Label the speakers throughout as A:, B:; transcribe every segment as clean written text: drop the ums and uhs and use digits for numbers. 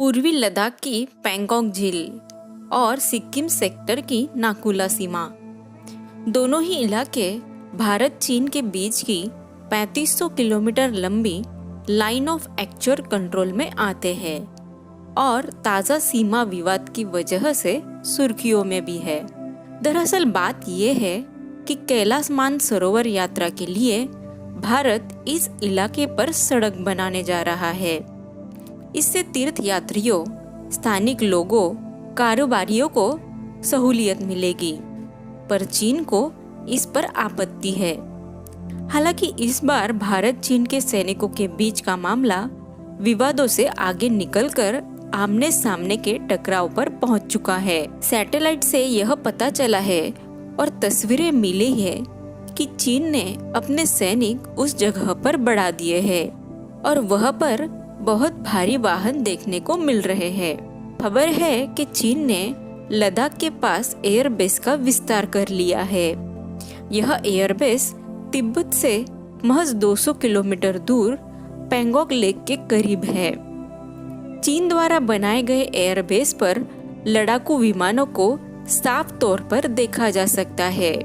A: पूर्वी लद्दाख की पैंगोंग झील और सिक्किम सेक्टर की नाकुला सीमा। दोनों ही इलाके भारत चीन के बीच की 3500 किलोमीटर लंबी लाइन ऑफ एक्चुअल कंट्रोल में आते हैं और ताज़ा सीमा विवाद की वजह से सुर्खियों में भी है। दरअसल बात यह है कि कैलाश मानसरोवर यात्रा के लिए भारत इस इलाके पर सड़क बनाने जा रहा है। इससे तीर्थ यात्रियों, स्थानिक लोगों, कारोबारियों को सहूलियत मिलेगी, पर चीन को इस पर आपत्ति है। हालांकि इस बार भारत चीन के सैनिकों के बीच का मामला विवादों से आगे निकलकर आमने सामने के टकराव पर पहुंच चुका है। सैटेलाइट से यह पता चला है और तस्वीरें मिली है कि चीन ने अपने सैनिक उस जगह पर बढ़ा दिए हैं और वह पर बहुत भारी वाहन देखने को मिल रहे हैं। खबर है कि चीन ने लद्दाख के पास एयरबेस का विस्तार कर लिया है। यह एयरबेस तिब्बत से महज 200 किलोमीटर दूर पैंगोंग लेक के करीब है। चीन द्वारा बनाए गए एयरबेस पर लड़ाकू विमानों को साफ तौर पर देखा जा सकता है,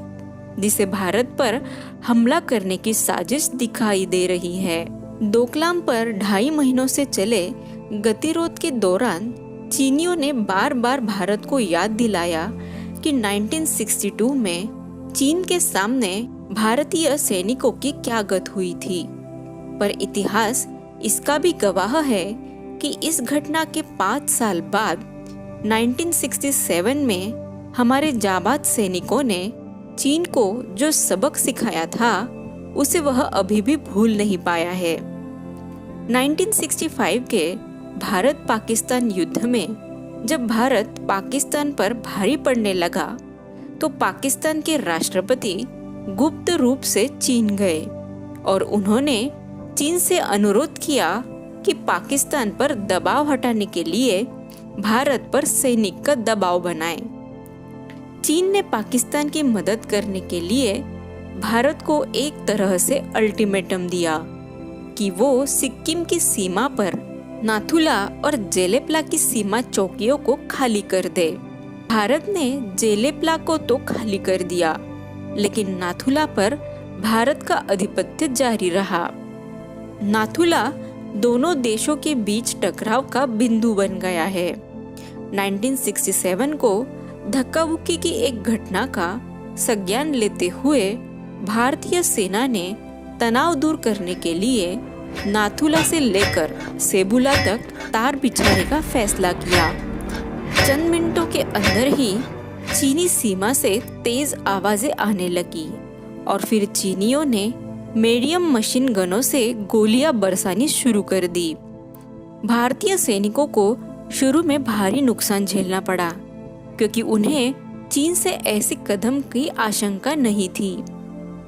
A: जिसे भारत पर हमला करने की साजिश दिखाई दे रही है। डोकलाम पर 2.5 महीनों से चले गतिरोध के दौरान चीनियों ने बार बार भारत को याद दिलाया कि 1962 में चीन के सामने भारतीय सैनिकों की क्या गत हुई थी, पर इतिहास इसका भी गवाह है कि इस घटना के 5 साल बाद 1967 में हमारे जाबाज सैनिकों ने चीन को जो सबक सिखाया था उसे वह अभी भी भूल नहीं पाया है। 1965 के भारत पाकिस्तान युद्ध में जब भारत पाकिस्तान पर भारी पड़ने लगा तो पाकिस्तान के राष्ट्रपति गुप्त रूप से चीन गए और उन्होंने चीन से अनुरोध किया कि पाकिस्तान पर दबाव हटाने के लिए भारत पर सैनिक का दबाव बनाए। चीन ने पाकिस्तान की मदद करने के लिए भारत को एक तरह से अल्टीमेटम दिया कि वो सिक्किम की सीमा पर नाथुला और जेलेपला की सीमा चौकियों को खाली कर दे। भारत ने जेलेपला को तो खाली कर दिया, लेकिन नाथुला पर भारत का आधिपत्य जारी रहा। नाथुला दोनों देशों के बीच टकराव का बिंदु बन गया है। 1967 को धक्का-मुक्की की एक घटना का संज्ञान लेते हुए भारतीय सेना ने तनाव दूर करने के लिए नाथुला से लेकर सेबुला तक तार बिछाने का फैसला किया। चंद मिनटों के अंदर ही चीनी सीमा से तेज आवाजें आने लगी और फिर चीनियों ने मीडियम मशीन गनों से गोलियां बरसानी शुरू कर दी। भारतीय सैनिकों को शुरू में भारी नुकसान झेलना पड़ा, क्योंकि उन्हें चीन से ऐसे कदम की आशंका नहीं थी।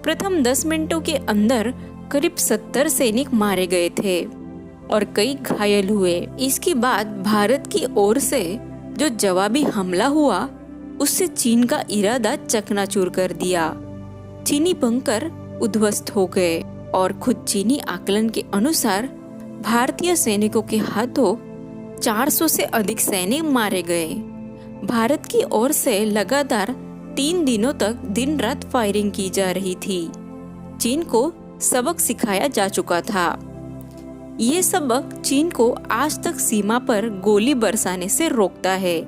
A: प्रथम 10 मिनटों के अंदर करीब 70 सैनिक मारे गए थे और कई घायल हुए। इसके बाद भारत की ओर से जो जवाबी हमला हुआ उससे चीन का इरादा चकनाचूर कर दिया। चीनी बंकर उद्ध्वस्त हो गए और खुद चीनी आकलन के अनुसार भारतीय सैनिकों के हाथों 400 से अधिक सैनिक मारे गए। भारत की ओर से लगातार 3 दिनों तक दिन रात फायरिंग की जा रही थी। चीन को सबक सिखाया जा चुका था। ये सबक चीन को आज तक सीमा पर गोली बरसाने से रोकता है।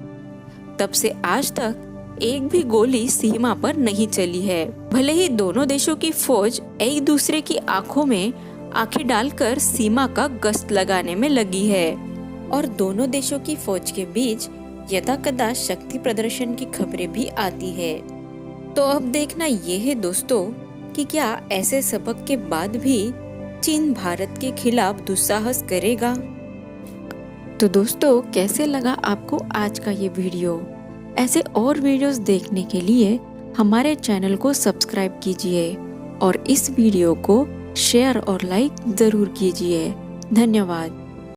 A: तब से आज तक एक भी गोली सीमा पर नहीं चली है। भले ही दोनों देशों की फौज एक दूसरे की आंखों में आंखें डालकर सीमा का गश्त लगाने में लगी है और दोनों देशों की फौज के बीच यदाकदा शक्ति प्रदर्शन की खबरें भी आती है। तो अब देखना ये है दोस्तों कि क्या ऐसे सबक के बाद भी चीन भारत के खिलाफ दुस्साहस करेगा। तो दोस्तों, कैसे लगा आपको आज का ये वीडियो? ऐसे और वीडियोस देखने के लिए हमारे चैनल को सब्सक्राइब कीजिए और इस वीडियो को शेयर और लाइक जरूर कीजिए। धन्यवाद।